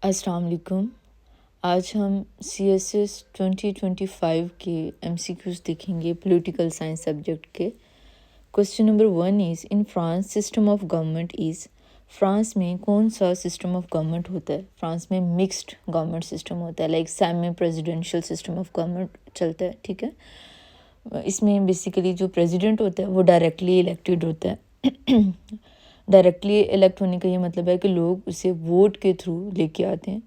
السلام علیکم. آج ہم CSS 2025 کے MCQs دیکھیں گے پولیٹیکل سائنس سبجیکٹ کے. Question number 1 is in France system of government is. France میں کون سا سسٹم آف گورنمنٹ ہوتا ہے؟ فرانس میں مکسڈ گورنمنٹ سسٹم ہوتا ہے، like semi presidential system of government چلتا ہے. ٹھیک ہے، اس میں بیسیکلی جو پریزیڈنٹ ہوتا ہے وہ ڈائریکٹلی الیکٹڈ ہوتا ہے. ڈائریکٹلی الیکٹ ہونے کا یہ مطلب ہے کہ لوگ اسے ووٹ کے تھرو لے کے آتے ہیں،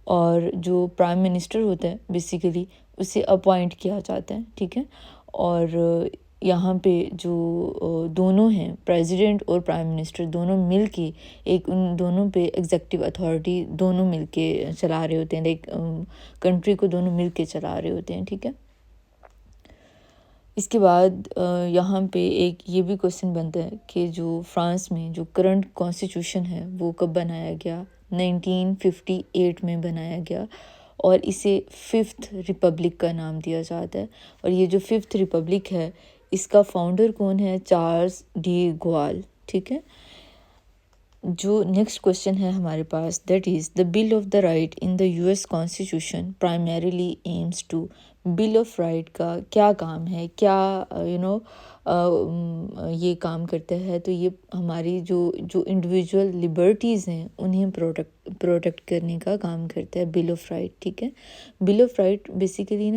اور جو پرائم منسٹر ہوتا ہے بیسیکلی اسے اپوائنٹ کیا جاتا ہے. ٹھیک ہے، اور یہاں پہ جو دونوں ہیں، پریزیڈنٹ اور پرائم منسٹر، دونوں مل کے ان دونوں پہ ایگزیکٹو اتھارٹی دونوں مل کے چلا رہے ہوتے ہیں، لائک کنٹری کو دونوں مل کے چلا رہے ہوتے ہیں. ٹھیک ہے، اس کے بعد یہاں پہ ایک یہ بھی کویسچن بنتا ہے کہ جو فرانس میں جو کرنٹ کانسٹیٹیوشن ہے وہ کب بنایا گیا؟ 1958 میں بنایا گیا، اور اسے 5th ریپبلک کا نام دیا جاتا ہے. اور یہ جو 5th ریپبلک ہے اس کا فاؤنڈر کون ہے؟ Charles de Gaulle. ٹھیک ہے، جو نیکسٹ کویسچن ہے ہمارے پاس، that is the bill of the right in the US constitution primarily aims to. Bill of right کا کیا کام ہے، کیا یہ کام کرتا ہے؟ تو یہ ہماری جو انڈیویجول لبرٹیز ہیں انہیں پروٹیکٹ کرنے کا کام کرتا ہے بل آف رائٹ. ٹھیک ہے، بل آف رائٹ بیسیکلی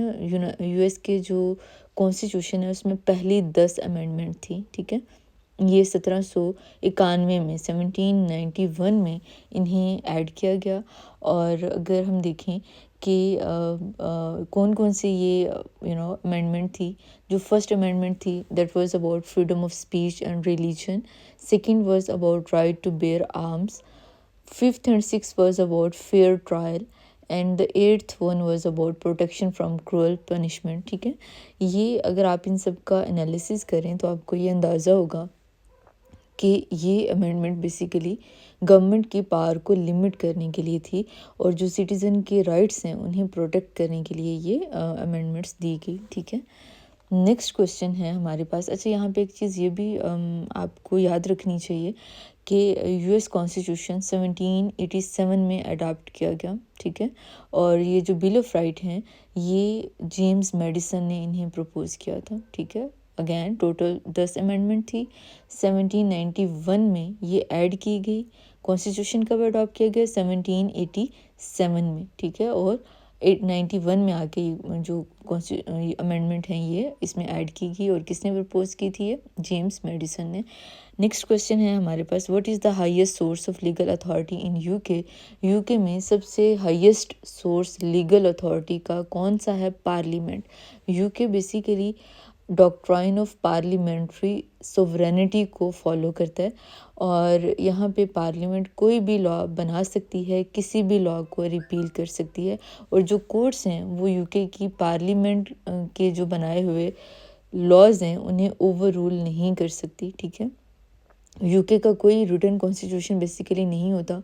US کے جو کانسٹیٹیوشن ہے اس میں پہلی 10 امینڈمنٹ تھی. ٹھیک ہے، یہ 1791 میں 1791 میں انہیں ایڈ کیا گیا. اور اگر ہم دیکھیں کہ کون کون سے یہ امینڈمنٹ تھی، جو فرسٹ امینڈمنٹ تھی that was about freedom of speech and religion. Second was about right to bear arms. 5th and 6th was about fair trial, and the 8th one was about protection from cruel punishment. ٹھیک ہے، یہ اگر آپ ان سب کا analysis کریں تو آپ کو یہ اندازہ ہوگا کہ یہ امینڈمنٹ بیسیکلی گورنمنٹ کی پاور کو لمٹ کرنے کے لیے تھی، اور جو سٹیزن کے رائٹس ہیں انہیں پروٹیکٹ کرنے کے لیے یہ امینڈمنٹس دی گئی. ٹھیک ہے، نیکسٹ کویسچن ہے ہمارے پاس. اچھا، یہاں پہ ایک چیز یہ بھی آپ کو یاد رکھنی چاہیے کہ US کانسٹیٹیوشن 1787 میں اڈاپٹ کیا گیا. ٹھیک ہے، اور یہ جو بل آف رائٹ ہیں یہ جیمز میڈیسن نے انہیں پروپوز کیا تھا. ٹھیک ہے، اگین ٹوٹل 10 امینڈمنٹ تھی. 1791 میں یہ ایڈ کی گئی. کانسٹیٹیوشن کب اڈاپٹ کیا گیا؟ 1787 میں. ٹھیک ہے، اور 891 میں آ کے جو امینڈمنٹ ہیں یہ اس میں ایڈ کی گئی. اور کس نے پرپوز کی تھی؟ یہ جیمز میڈیسن نے. نیکسٹ کویسچن ہے ہمارے پاس، what is the highest source of legal authority in UK؟ UK میں سب سے ہائیسٹ سورس لیگل اتھارٹی کا کون سا ہے؟ Parliament. UK basically doctrine of parliamentary sovereignty کو فالو کرتا ہے، اور یہاں پہ پارلیمنٹ کوئی بھی لا بنا سکتی ہے، کسی بھی لا کو ریپیل کر سکتی ہے، اور جو کورٹس ہیں وہ UK کی پارلیمنٹ کے جو بنائے ہوئے لاز ہیں انہیں اوور رول نہیں کر سکتی. ٹھیک ہے، UK کا کوئی ریٹن کانسٹیٹیوشن بیسیکلی نہیں ہوتا،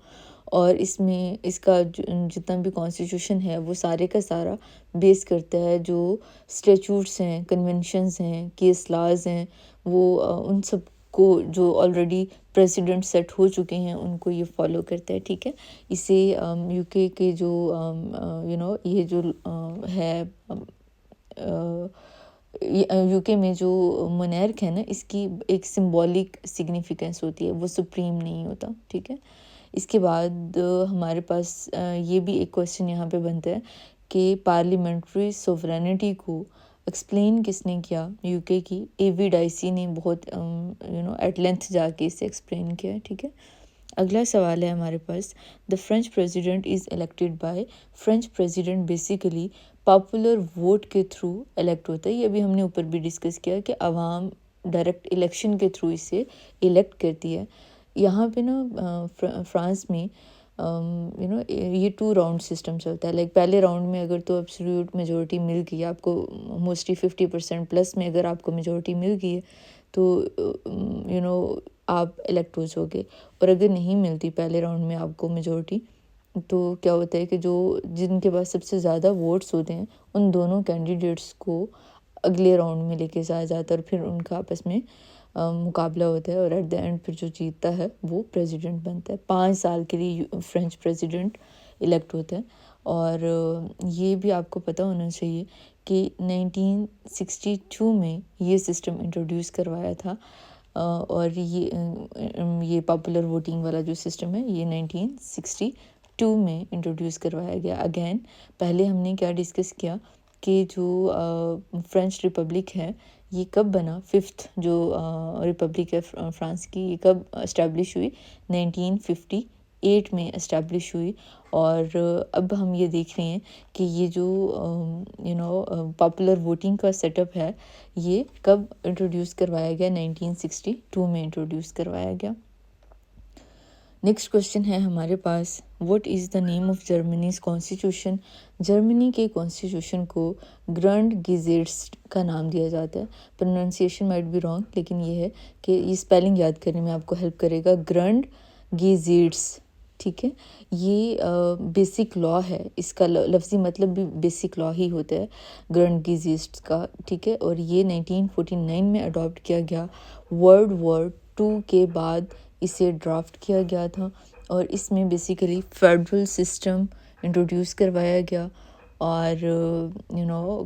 اور اس کا جتنا بھی کانسٹیٹیوشن ہے وہ سارے کا سارا بیس کرتا ہے جو اسٹیچوٹس ہیں، کنونشنز ہیں، کیس لاز ہیں، وہ ان سب کو جو آلریڈی پریسیڈنٹ سیٹ ہو چکے ہیں ان کو یہ فالو کرتا ہے. ٹھیک ہے، اسے UK کے جو یہ جو ہے UK میں جو مونارک ہے نا، اس کی ایک سمبولک سگنیفیکنس ہوتی ہے، وہ سپریم نہیں ہوتا. ٹھیک ہے، اس کے بعد ہمارے پاس یہ بھی ایک کویسچن یہاں پہ بنتا ہے کہ پارلیمنٹری سوورینٹی کو ایکسپلین کس نے کیا؟ UK کی AV ڈائسی نے بہت ایٹ لینتھ جا کے اسے ایکسپلین کیا ہے. ٹھیک ہے، اگلا سوال ہے ہمارے پاس، the French president is elected by. French president basically popular vote کے تھرو الیکٹ ہوتا ہے. یہ ابھی ہم نے اوپر بھی ڈسکس کیا کہ عوام ڈائریکٹ الیکشن کے تھرو اسے الیکٹ کرتی ہے. یہاں پہ نا فرانس میں یہ 2 راؤنڈ سسٹم چلتا ہے. لائک پہلے راؤنڈ میں اگر تو ایبسلیوٹ میجورٹی مل گئی آپ کو، موسٹلی 50% پلس میں اگر آپ کو میجورٹی مل گئی ہے تو آپ الیکٹ ہو جاؤ گے. اور اگر نہیں ملتی پہلے راؤنڈ میں آپ کو میجورٹی، تو کیا ہوتا ہے کہ جن کے پاس سب سے زیادہ ووٹس ہوتے ہیں ان دونوں کینڈیڈیٹس کو اگلے راؤنڈ میں لے کے جایا جاتا ہے، اور پھر ان کا آپس میں مقابلہ ہوتا ہے اور ایٹ دا اینڈ پھر جو جیتتا ہے وہ پریزیڈنٹ بنتا ہے. 5 سال کے لیے فرینچ پریزیڈنٹ الیکٹ ہوتا ہے. اور یہ بھی آپ کو پتہ ہونا چاہیے کہ 1962 میں یہ سسٹم انٹروڈیوس کروایا تھا. اور یہ پاپولر ووٹنگ والا جو سسٹم ہے یہ 1962 میں انٹروڈیوس کروایا گیا. اگین پہلے ہم نے کیا ڈسکس کیا کہ جو فرینچ ریپبلک ہے یہ کب بنا، 5th جو ریپبلک ہے فرانس کی، یہ کب اسٹیبلش ہوئی، 1958 میں اسٹیبلش ہوئی. اور اب ہم یہ دیکھ رہے ہیں کہ یہ جو پاپولر ووٹنگ کا سیٹ اپ ہے یہ کب انٹروڈیوس کروایا گیا، 1962 میں انٹروڈیوس کروایا گیا. نیکسٹ کوشچن ہے ہمارے پاس، what is the name of Germany's constitution. Germany کے کانسٹیٹیوشن کو گرانڈ گیزیٹس کا نام دیا جاتا ہے. پروننسیشن مائٹ بی رانگ، لیکن یہ ہے کہ یہ اسپیلنگ یاد کرنے میں آپ کو ہیلپ کرے گا. گرانڈ گیزیٹس، ٹھیک ہے. یہ بیسک لا ہے، اس کا لفظی مطلب بھی بیسک لا ہی ہوتا ہے گرانڈ گیزیٹس کا، ٹھیک ہے. اور یہ 1949 میں اڈاپٹ کیا گیا. ورلڈ وار 2 کے بعد اسے ڈرافٹ کیا گیا تھا اور اس میں بیسیکلی فیڈرل سسٹم انٹروڈیوس کروایا گیا. اور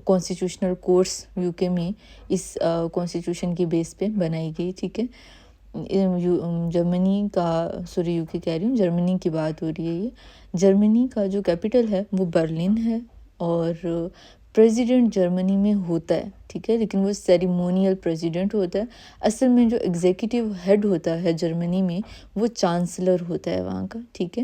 کانسٹیٹیوشنل کورس یو کے میں اس کانسٹیٹیوشن کی بیس پہ بنائی گئی، ٹھیک ہے. جرمنی کا یو کے کہہ رہی ہوں، جرمنی کی بات ہو رہی ہے. یہ جرمنی کا جو کیپٹل ہے وہ برلن ہے اور پریزیڈنٹ جرمنی میں ہوتا ہے، ٹھیک ہے، لیکن وہ سیریمونیل پریزیڈنٹ ہوتا ہے. اصل میں جو ایگزیکٹو ہیڈ ہوتا ہے جرمنی میں وہ چانسلر ہوتا ہے وہاں کا، ٹھیک ہے.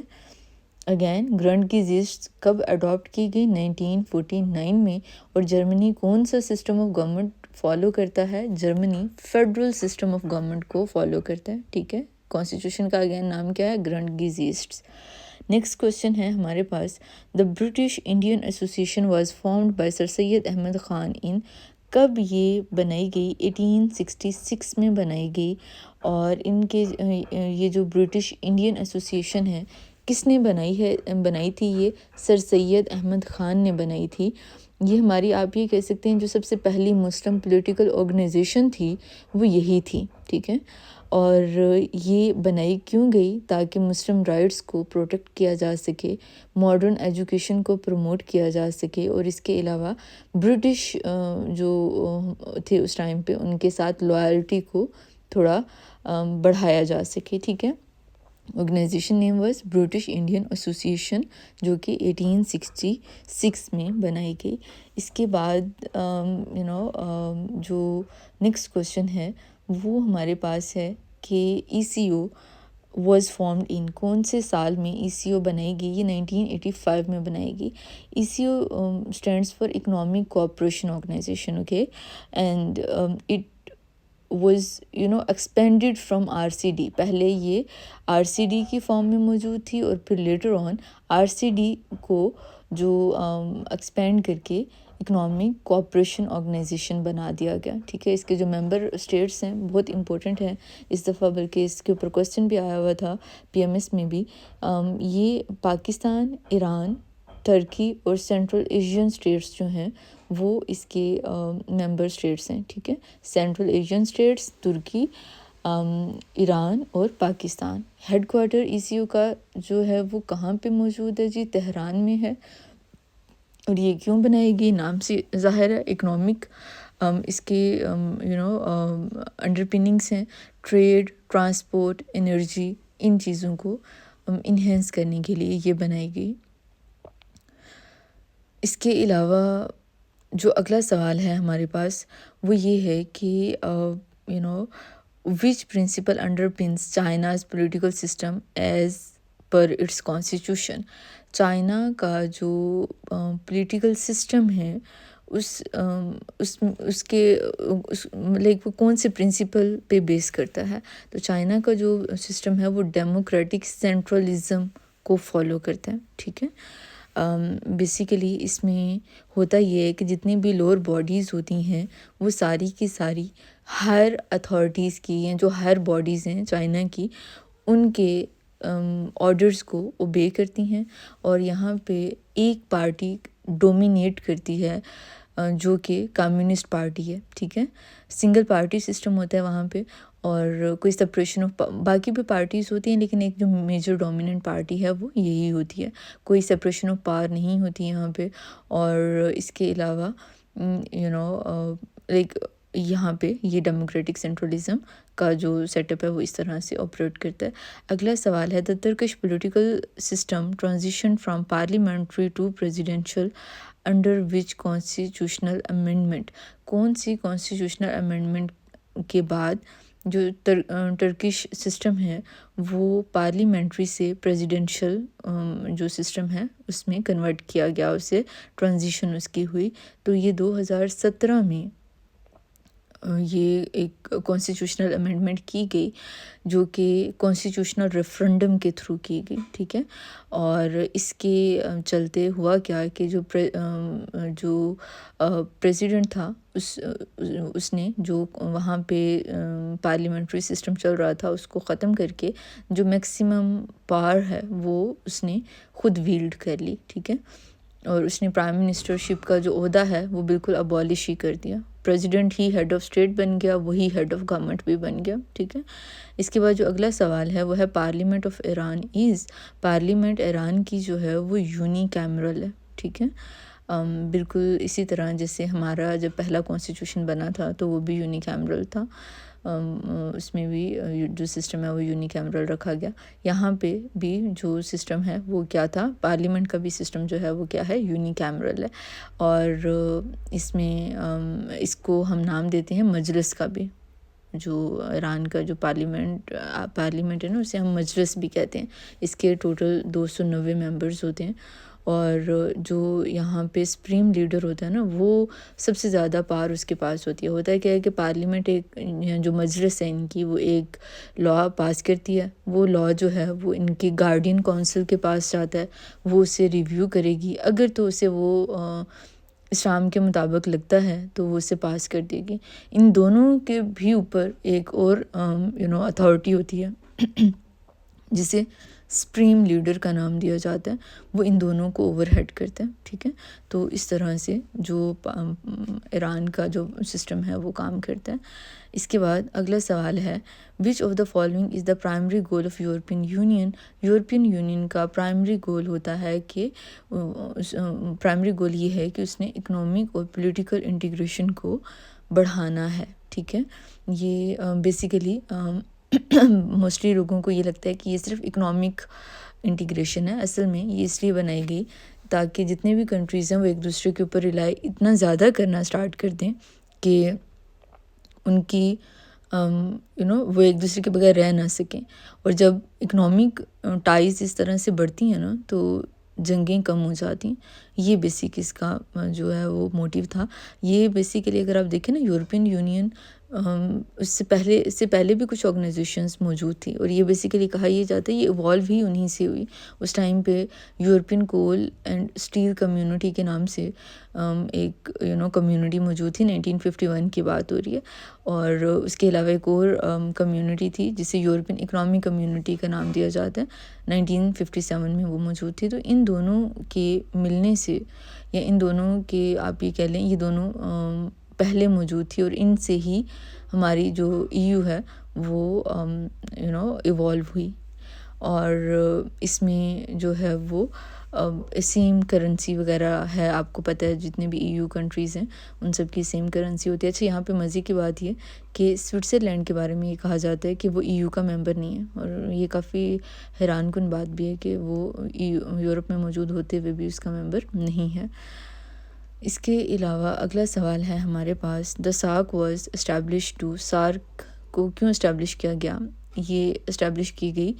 اگین گرانڈ گیزیٹس کب اڈاپٹ کی گئی، 1949 میں. اور جرمنی کون سا سسٹم آف گورنمنٹ فالو کرتا ہے، Germany federal system of government کو فالو کرتا ہے، ٹھیک ہے. کانسٹیٹیوشن کا اگین نام کیا ہے، گرانڈ گیزیٹس. نیکسٹ کوشچن ہے ہمارے پاس، the British Indian Association was formed by sir Syed Ahmad Khan in. کب یہ بنائی گئی، 1866 میں بنائی گئی. اور ان کے یہ جو برٹش انڈین ایسوسیشن ہے کس نے بنائی تھی، یہ سر سید احمد خان نے بنائی تھی. یہ ہماری آپ یہ کہہ سکتے ہیں جو سب سے پہلی مسلم پولیٹیکل آرگنائزیشن تھی وہ یہی تھی، ٹھیک ہے. اور یہ بنائی کیوں گئی، تاکہ مسلم رائٹس کو پروٹیکٹ کیا جا سکے، ماڈرن ایجوکیشن کو پروموٹ کیا جا سکے، اور اس کے علاوہ برٹش جو تھے اس ٹائم پہ ان کے ساتھ لائلٹی کو تھوڑا بڑھایا جا سکے، ٹھیک ہے. Organization name was British Indian association, جو کہ 1866 میں بنائی گئی. اس کے بعد جو نیکسٹ کوشچن ہے وہ ہمارے پاس ہے کہ ای C O was formed in. کون سے سال میں ای سی او بنائی گئی، یہ 1985 میں بنائی گئی. E C O stands for economic cooperation organization, okay. And it was expanded from RCD. پہلے یہ RCD کی فارم میں موجود تھی اور پھر لیٹر آن RCD کو جو ایکسپینڈ کر کے اکنامک کوآپریشن آرگنائزیشن بنا دیا گیا، ٹھیک ہے. اس کے جو ممبر اسٹیٹس ہیں بہت امپورٹنٹ ہیں اس دفعہ، بلکہ اس کے اوپر کوسچن بھی آیا ہوا تھا PMS میں بھی. یہ پاکستان، ایران، ترکی اور سینٹرل ایشین اسٹیٹس جو ہیں وہ اس کے ممبر اسٹیٹس ہیں، ٹھیک ہے. سینٹرل ایشین اسٹیٹس، ترکی، ایران اور پاکستان. ہیڈ کوارٹر ای سی او کا جو ہے وہ کہاں پہ موجود ہے جی، تہران میں ہے. اور یہ کیوں بنائی گئی، نام سے ظاہر ہے اکنامک اس کے انڈر پننگس ہیں، ٹریڈ، ٹرانسپورٹ، انرجی، ان چیزوں کو انہینس کرنے کے لیے یہ بنائی گئی. اس کے علاوہ جو اگلا سوال ہے ہمارے پاس وہ یہ ہے کہ which principle underpins China's political system as per its constitution. China کا جو پولیٹیکل سسٹم ہے اس کے وہ کون سے پرنسپل پہ بیس کرتا ہے. تو چائنا کا جو سسٹم ہے وہ ڈیموکریٹک سینٹرلزم کو فالو کرتا ہے، ٹھیک ہے. بیسیکلی اس میں ہوتا یہ ہے کہ جتنی بھی لوور باڈیز ہوتی ہیں وہ ساری کی ساری ہائر اتھارٹیز کی ہیں، جو ہائر باڈیز ہیں چائنا کی، ان کے آرڈرز کو اوبے کرتی ہیں. اور یہاں پہ ایک پارٹی ڈومینیٹ کرتی ہے جو کہ کمیونسٹ پارٹی ہے، ٹھیک ہے. سنگل پارٹی سسٹم ہوتا ہے وہاں پہ. اور کوئی سپریشن آف باقی بھی پارٹیز ہوتی ہیں لیکن ایک جو میجر ڈومیننٹ پارٹی ہے وہ یہی ہوتی ہے، کوئی سپریشن آف پاور نہیں ہوتی یہاں پہ. اور اس کے علاوہ لائک یہاں پہ یہ ڈیموکریٹک سینٹرلزم کا جو سیٹ اپ ہے وہ اس طرح سے آپریٹ کرتا ہے. اگلا سوال ہے، the Turkish political system transition from parliamentary to presidential under which constitutional amendment. کون سی کانسٹیٹیوشنل امینڈمنٹ کے بعد جو ٹرکش سسٹم ہے وہ پارلیمنٹری سے پریزیڈینشیل جو سسٹم ہے اس میں کنورٹ کیا گیا، اسے ٹرانزیشن اس کی ہوئی. تو یہ 2017 میں یہ ایک کانسٹیٹیوشنل امینڈمنٹ کی گئی جو کہ کانسٹیٹیوشنل ریفرنڈم کے تھرو کی گئی، ٹھیک ہے. اور اس کے چلتے ہوا کیا کہ جو پریزیڈنٹ تھا اس نے جو وہاں پہ پارلیمنٹری سسٹم چل رہا تھا اس کو ختم کر کے جو میکسیمم پاور ہے وہ اس نے خود ویلڈ کر لی، ٹھیک ہے. اور اس نے پرائم منسٹرشپ کا جو عہدہ ہے وہ بالکل ابالش ہی کر دیا. پریزیڈنٹ ہی ہیڈ آف اسٹیٹ بن گیا، وہی ہیڈ آف گورنمنٹ بھی بن گیا، ٹھیک ہے. اس کے بعد جو اگلا سوال ہے وہ ہے parliament of Iran parliament Iran کی جو ہے وہ یونی کیمرل ہے، ٹھیک ہے. بالکل اسی طرح جیسے ہمارا جب پہلا کانسٹیٹیوشن بنا تھا تو وہ بھی یونی کیمرل تھا، اس میں بھی جو سسٹم ہے وہ یونی کیمرل رکھا گیا. یہاں پہ بھی جو سسٹم ہے وہ کیا تھا، پارلیمنٹ کا بھی سسٹم جو ہے وہ کیا ہے، یونی کیمرل ہے. اور اس میں اس کو ہم نام دیتے ہیں مجلس کا بھی. جو ایران کا جو پارلیمنٹ ہے نا اسے ہم مجلس بھی کہتے ہیں. اس کے ٹوٹل 290 ممبرز ہوتے ہیں. اور جو یہاں پہ سپریم لیڈر ہوتا ہے نا وہ سب سے زیادہ پاور اس کے پاس ہوتی ہے. ہوتا ہے کیا ہے کہ پارلیمنٹ ایک جو مجلس ہے ان کی وہ ایک لاء پاس کرتی ہے، وہ لاء جو ہے وہ ان کی گارڈین کونسل کے پاس جاتا ہے، وہ اسے ریویو کرے گی. اگر تو اسے وہ اسلام کے مطابق لگتا ہے تو وہ اسے پاس کر دے گی. ان دونوں کے بھی اوپر ایک اور اتھارٹی ہوتی ہے جسے سپریم لیڈر کا نام دیا جاتا ہے، وہ ان دونوں کو اوور ہیڈ کرتا ہے، ٹھیک ہے. تو اس طرح سے جو ایران کا جو سسٹم ہے وہ کام کرتا ہے. اس کے بعد اگلا سوال ہے، which of the following is the primary goal of European union. European union کا پرائمری گول ہوتا ہے کہ پرائمری گول یہ ہے کہ اس نے اکنامک اور پولیٹیکل انٹیگریشن کو بڑھانا ہے، ٹھیک ہے. یہ بیسیکلی موسٹلی لوگوں کو یہ لگتا ہے کہ یہ صرف اکنامک انٹیگریشن ہے. اصل میں یہ اس لیے بنائی گئی تاکہ جتنے بھی کنٹریز ہیں وہ ایک دوسرے کے اوپر ریلائی اتنا زیادہ کرنا سٹارٹ کر دیں کہ ان کی وہ ایک دوسرے کے بغیر رہ نہ سکیں. اور جب اکنامک ٹائز اس طرح سے بڑھتی ہیں نا تو جنگیں کم ہو جاتی ہیں. یہ بیسک اس کا جو ہے وہ موٹیو تھا. یہ بیسیکلی اگر آپ دیکھیں نا یورپین یونین اس سے پہلے بھی کچھ آرگنائزیشنز موجود تھی اور یہ بیسیکلی کہا یہ جاتا ہے یہ ایوالو ہی انہیں سے ہوئی. اس ٹائم پہ European coal and steel community کے نام سے ایک کمیونٹی موجود تھی. 1951 کی بات ہو رہی ہے. اور اس کے علاوہ ایک اور کمیونٹی تھی جسے یورپین اکنامک کمیونٹی کا نام دیا جاتا ہے. 1957 میں وہ موجود تھی. تو ان دونوں کے ملنے سے یا ان دونوں کے آپ یہ کہہ لیں یہ دونوں پہلے موجود تھی اور ان سے ہی ہماری جو EU ہے وہ ایوالو ہوئی. اور اس میں جو ہے وہ سیم کرنسی وغیرہ ہے. آپ کو پتہ ہے جتنے بھی EU کنٹریز ہیں ان سب کی سیم کرنسی ہوتی ہے. اچھا یہاں پہ مزے کی بات یہ کہ سوئٹزرلینڈ کے بارے میں یہ کہا جاتا ہے کہ وہ EU کا ممبر نہیں ہے. اور یہ کافی حیران کن بات بھی ہے کہ وہ یورپ میں موجود ہوتے ہوئے بھی اس کا ممبر نہیں ہے. اس کے علاوہ اگلا سوال ہے ہمارے پاس، the SAARC was establish to. SAARC کو کیوں اسٹیبلش کیا گیا؟ یہ اسٹیبلش کی گئی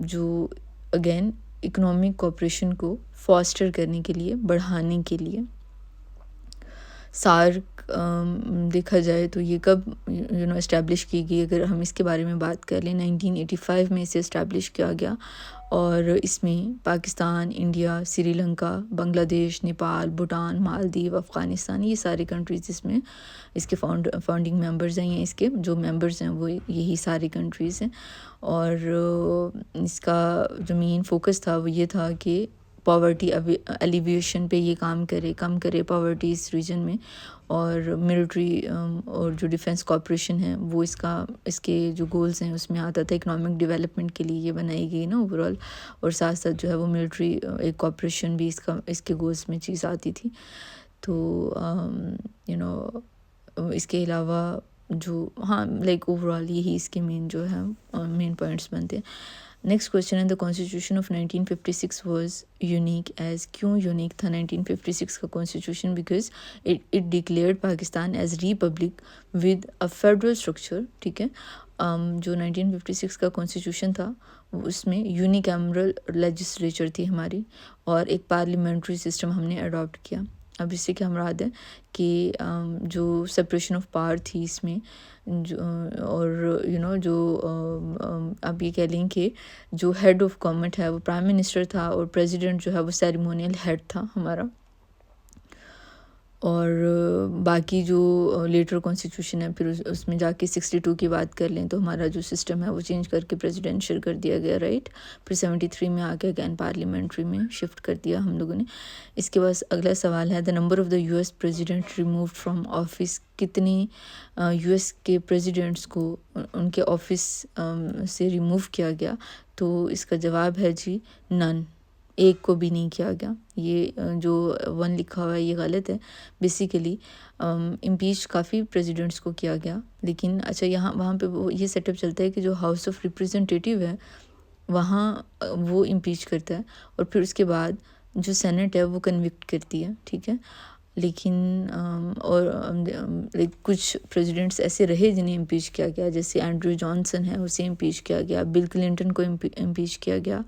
جو اگین اکنامک کوآپریشن کو فاسٹر کرنے کے لیے، بڑھانے کے لیے. سارک دیکھا جائے تو یہ کب اسٹیبلش کی گئی اگر ہم اس کے بارے میں بات کر لیں 1985 میں اسے اسٹیبلش کیا گیا. اور اس میں پاکستان، انڈیا، سری لنکا، بنگلہ دیش، نیپال، بھوٹان، مالدیو، افغانستان یہ سارے کنٹریز اس میں اس کے فاؤنڈنگ ممبرز ہیں. یا اس کے جو ممبرز ہیں وہ یہی ساری کنٹریز ہیں. اور اس کا جو مین فوکس تھا وہ یہ تھا کہ پاورٹی ایلیویشن پہ یہ کام کرے، کم کرے پاورٹی اس ریجن میں، اور ملٹری اور جو ڈیفنس کوآپریشن ہے وہ اس کے جو گولز ہیں اس میں آتا تھا. اکنامک ڈیولپمنٹ کے لیے یہ بنائی گئی نا اوور آل، اور ساتھ ساتھ جو ہے وہ ملٹری ایک کوآپریشن بھی اس کے گولز میں چیز آتی تھی. تو اس کے علاوہ جو لائک اوور آل یہی اس کے مین جو ہے مین پوائنٹس بنتے ہیں. نیکسٹ کویشچن ہے the constitution of 1956 was unique as. کیوں یونیک تھا 1956 کا constitution? Because it declared Pakistan as republic with a federal structure. ٹھیک ہے، جو 1956 کا کانسٹیٹیوشن تھا اس میں یونیکیمرل لیجسلیچر تھی ہماری، اور ایک پارلیمنٹری سسٹم ہم نے اڈاپٹ کیا. اب اس سے کیا مراد ہے کہ جو سپریشن آف پاور تھی اس میں اور جو آپ یہ کہہ لیں کہ جو ہیڈ آف گورنمنٹ ہے وہ پرائم منسٹر تھا، اور پریزیڈنٹ جو ہے وہ سیریمونیل ہیڈ تھا ہمارا. اور باقی جو لیٹر کانسٹیٹیوشن ہے پھر اس میں جا کے 62 کی بات کر لیں تو ہمارا جو سسٹم ہے وہ چینج کر کے پریزیڈینشیل کر دیا گیا، رائٹ. پھر 73 میں آ کے اگین پارلیمنٹری میں شفٹ کر دیا ہم لوگوں نے. اس کے بعد اگلا سوال ہے the number of the U S president removed from office. کتنے یو ایس کے پریزیڈنٹس کو ان کے آفس سے ریموو کیا گیا؟ تو اس کا جواب ہے جی نن، ایک کو بھی نہیں کیا گیا. یہ جو 1 لکھا ہوا ہے یہ غلط ہے. بیسیکلی امپیچ کافی پریزیڈنٹس کو کیا گیا، لیکن اچھا وہاں پہ یہ سیٹ اپ چلتا ہے کہ جو ہاؤس آف ریپریزنٹیٹیو ہے وہاں وہ امپیچ کرتا ہے، اور پھر اس کے بعد جو سینٹ ہے وہ کنوکٹ کرتی ہے. ٹھیک ہے، لیکن اور کچھ پریزیڈنٹس ایسے رہے جنہیں امپیچ کیا گیا، جیسے اینڈریو جانسن ہے اسے امپیچ کیا گیا، بل کلنٹن کو امپیچ کیا گیا،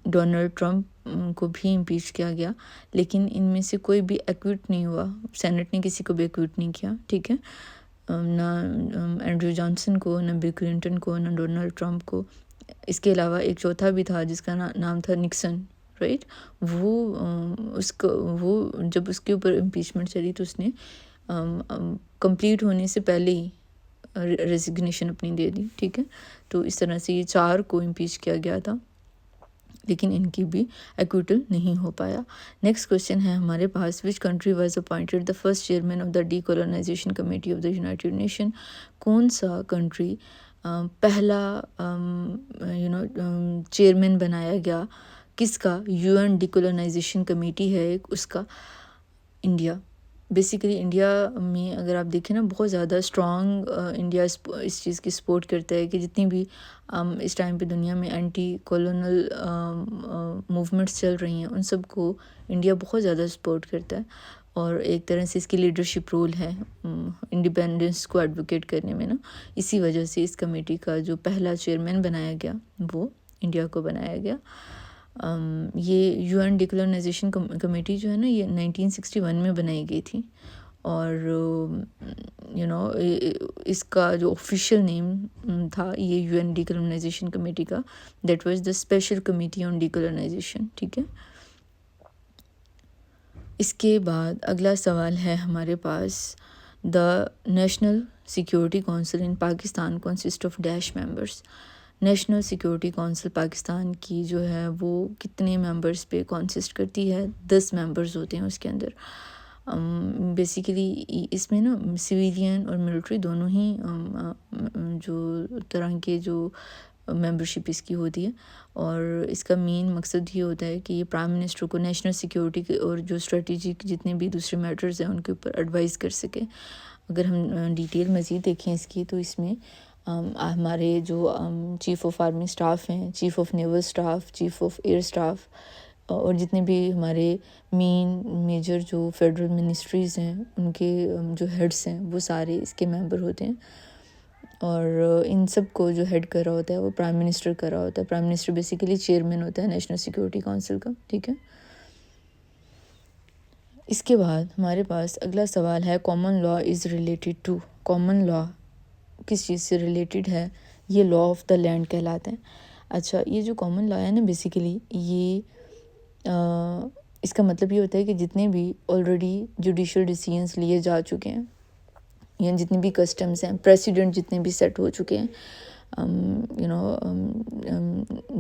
ڈونلڈ ٹرمپ کو بھی امپیچ کیا گیا، لیکن ان میں سے کوئی بھی ایکوٹ نہیں ہوا. سینٹ نے کسی کو بھی ایکوٹ نہیں کیا. ٹھیک ہے، نہ اینڈریو جانسن کو، نہ بل کلنٹن کو، نہ ڈونلڈ ٹرمپ کو. اس کے علاوہ ایک چوتھا بھی تھا جس کا نام تھا نکسن، رائٹ. وہ جب اس کے اوپر امپیچمنٹ چلی تو اس نے کمپلیٹ ہونے سے پہلے ہی ریزگنیشن اپنی دے دی. ٹھیک ہے، تو اس طرح سے یہ 4 کو امپیچ کیا گیا تھا، لیکن ان کی بھی ایکویٹل نہیں ہو پایا. نیکسٹ کویشچن ہے ہمارے پاس which country was appointed the first chairman of the decolonization committee of the United Nation. کون سا کنٹری پہلا چیئرمین بنایا گیا کس کا؟ U N decolonization committee ہے ایک، اس کا انڈیا. بیسیکلی انڈیا میں اگر آپ دیکھیں نا بہت زیادہ اسٹرانگ انڈیا اس چیز کی سپورٹ کرتا ہے کہ جتنی بھی اس ٹائم پہ دنیا میں اینٹی کولونل موومنٹس چل رہی ہیں ان سب کو انڈیا بہت زیادہ سپورٹ کرتا ہے، اور ایک طرح سے اس کی لیڈرشپ رول ہے انڈیپینڈنس کو ایڈوکیٹ کرنے میں نا. اسی وجہ سے اس کمیٹی کا جو پہلا چیئرمین بنایا گیا وہ انڈیا کو بنایا گیا. یہ یو این ڈیکولونائزیشن کمیٹی جو ہے نا یہ 1961 میں بنائی گئی تھی، اور اس کا جو آفیشیل نیم تھا یہ یو این ڈیکولونائزیشن کمیٹی کا، that was the special committee on decolonization. ٹھیک ہے، اس کے بعد اگلا سوال ہے ہمارے پاس the national security council in Pakistan consist of dash members. National security council Pakistan کی جو ہے وہ کتنے ممبرس پہ کنسسٹ کرتی ہے؟ 10 ممبرز ہوتے ہیں اس کے اندر. بیسیکلی اس میں نا سویلین اور ملٹری دونوں ہی جو طرح کے جو ممبرشپ اس کی ہوتی ہے، اور اس کا مین مقصد یہ ہوتا ہے کہ یہ پرائم منسٹر کو نیشنل سیکیورٹی کے اور جو اسٹریٹجک جتنے بھی دوسرے میٹرز ہیں ان کے اوپر ایڈوائز کر سکے. اگر ہم ڈیٹیل مزید دیکھیں اس کی تو اس میں ہمارے جو چیف آف آرمی اسٹاف ہیں، chief of naval staff, chief of air staff, اور جتنے بھی ہمارے میجر جو فیڈرل منسٹریز ہیں ان کے جو ہیڈس ہیں وہ سارے اس کے ممبر ہوتے ہیں، اور ان سب کو جو ہیڈ کر رہا ہوتا ہے وہ پرائم منسٹر کر رہا ہوتا ہے. پرائم منسٹر بیسیکلی چیئرمین ہوتا ہے نیشنل سیکیورٹی کونسل کا. ٹھیک ہے، اس کے بعد ہمارے پاس اگلا سوال ہے common law is related to. Common law کس چیز سے ریلیٹڈ ہے؟ یہ لا آف دا لینڈ کہلاتے ہیں. اچھا، یہ جو کامن لا ہے نا بیسیکلی یہ اس کا مطلب یہ ہوتا ہے کہ جتنے بھی آلریڈی جوڈیشل ڈیسیژنس لیے جا چکے ہیں یا جتنے بھی کسٹمز ہیں، پریسیڈنٹ جتنے بھی سیٹ ہو چکے ہیں، you know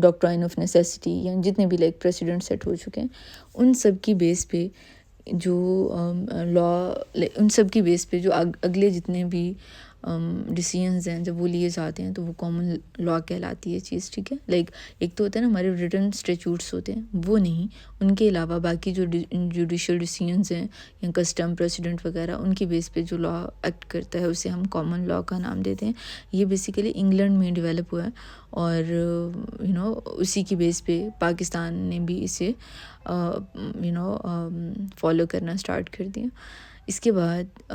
doctrine of necessity یا جتنے بھی لائک پریسیڈنٹ سیٹ ہو چکے ہیں ان سب کی بیس پہ جو لا ان سب کی بیس پہ جو اگلے جتنے بھی ڈیسیژنز ہیں جب وہ لیے جاتے ہیں تو وہ کامن لا کہلاتی ہے چیز. ٹھیک ہے, لائک ایک تو ہوتا ہے نا ہمارے ریٹن اسٹیچوٹس ہوتے ہیں, وہ نہیں, ان کے علاوہ باقی جو جوڈیشل ڈیسیژنز ہیں یا کسٹم پریسیڈنٹ وغیرہ ان کی بیس پہ جو لا ایکٹ کرتا ہے اسے ہم کامن لا کا نام دیتے ہیں. یہ بیسیکلی انگلینڈ میں ڈیولپ ہوا ہے اور یو نو اسی کی بیس پہ پاکستان نے بھی اسے یو نو فالو کرنا اسٹارٹ کر دیا. اس کے بعد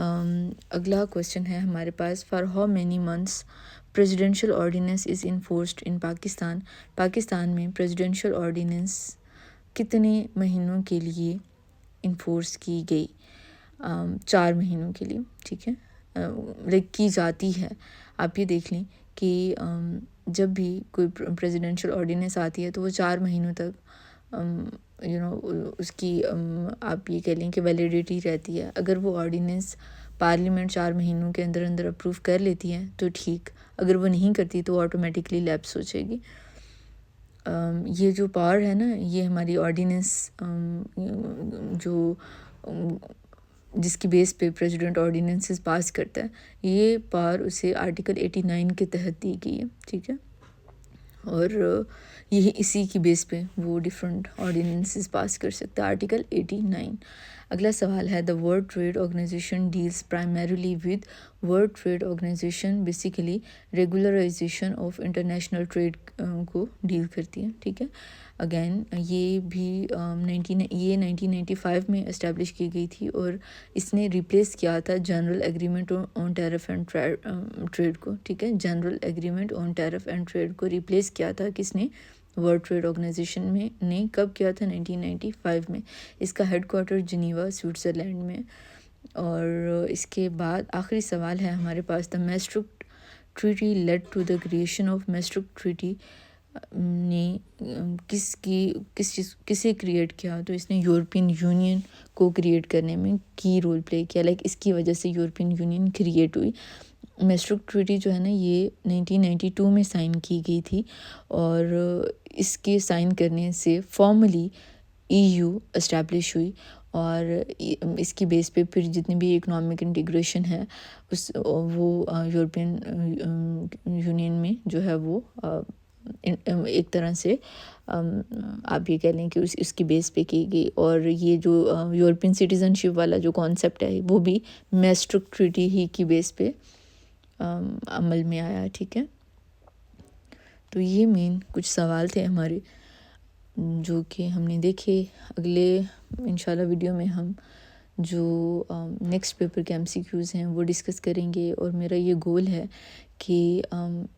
اگلا کویشچن ہے ہمارے پاس, for how many months presidential ordinance is enforced in Pakistan. Pakistan میں پریزیڈینشیل آرڈیننس کتنے مہینوں کے لیے انفورس کی گئی؟ 4 مہینوں کے لیے. ٹھیک ہے, لائک کی جاتی ہے. آپ یہ دیکھ لیں کہ جب بھی کوئی پریزیڈینشیل آرڈیننس آتی ہے تو وہ 4 مہینوں تک یو نو اس کی آپ یہ کہہ لیں کہ ویلیڈیٹی رہتی ہے. اگر وہ آرڈیننس پارلیمنٹ 4 مہینوں کے اندر اندر اپروو کر لیتی ہے تو ٹھیک, اگر وہ نہیں کرتی تو آٹومیٹکلی لیپس ہو جائے گی. یہ جو پاور ہے نا, یہ ہماری آرڈیننس جو جس کی بیس پہ پریزیڈنٹ آرڈیننسز پاس کرتا ہے, یہ پاور اسے آرٹیکل 89 کے تحت دی گئی ہے. ٹھیک ہے, اور یہی اسی کی بیس پہ وہ ڈفرینٹ آرڈیننسز پاس کر سکتا ہے, آرٹیکل 89. اگلا سوال ہے, the world trade organization deals primarily with. World trade organization basically regularization of international trade کو ڈیل کرتی ہے. ٹھیک ہے, اگین یہ بھی 1995 میں اسٹیبلش کی گئی تھی اور اس نے ریپلیس کیا تھا general agreement on tariff and trade کو. ٹھیک ہے, general agreement on tariff and trade کو ریپلیس کیا تھا کس نے؟ ورلڈ ٹریڈ آرگنائزیشن میں نے. کب کیا تھا؟ 1995 میں. اس کا ہیڈ کوارٹر جنیوا سوئٹزرلینڈ میں. اور اس کے بعد آخری سوال ہے ہمارے پاس, the Maastricht treaty lead to the creation of. Maastricht treaty نے کسے کریٹ کیا؟ تو اس نے یورپین یونین کو کریٹ کرنے میں کی رول پلے کیا, لائک اس کی وجہ سے یورپین یونین کریٹ ہوئی. میسٹرک ٹریٹی جو ہے نا یہ 1992 میں سائن کی گئی تھی اور اس کے سائن کرنے سے فارملی EU اسٹیبلش ہوئی اور اس کی بیس پہ پھر جتنی بھی اکنامک انٹیگریشن ہے وہ یورپین یونین میں جو ہے وہ ایک طرح سے آپ یہ کہہ لیں کہ اس کی بیس پہ کی گئی. اور یہ جو یورپین سٹیزن شپ والا جو کانسیپٹ ہے وہ بھی میسٹرک ٹریٹی ہی کی بیس پہ عمل میں آیا. ٹھیک ہے, تو یہ مین کچھ سوال تھے ہمارے جو کہ ہم نے دیکھے. اگلے انشاءاللہ ویڈیو میں ہم جو نیکسٹ پیپر کے MCQs ہیں وہ ڈسکس کریں گے. اور میرا یہ گول ہے کہ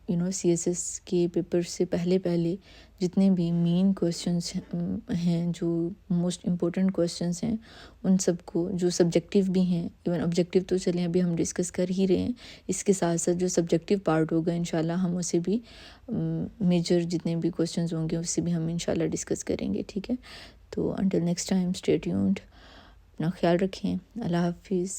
یو نو CSS کے پیپر سے پہلے جتنے بھی مین کویشچنس ہیں جو موسٹ امپورٹنٹ کویشچنس ہیں ان سب کو, جو سبجیکٹیو بھی ہیں, ایون آبجیکٹیو تو چلیں ابھی ہم ڈسکس کر ہی رہے ہیں, اس کے ساتھ ساتھ جو سبجیکٹیو پارٹ ہوگا انشاءاللہ ہم اسے بھی میجر جتنے بھی کویشچنز ہوں گے اس سے بھی ہم انشاءاللہ ڈسکس کریں گے. ٹھیک ہے, تو until next time stay tuned, اپنا خیال رکھیں. اللہ حافظ.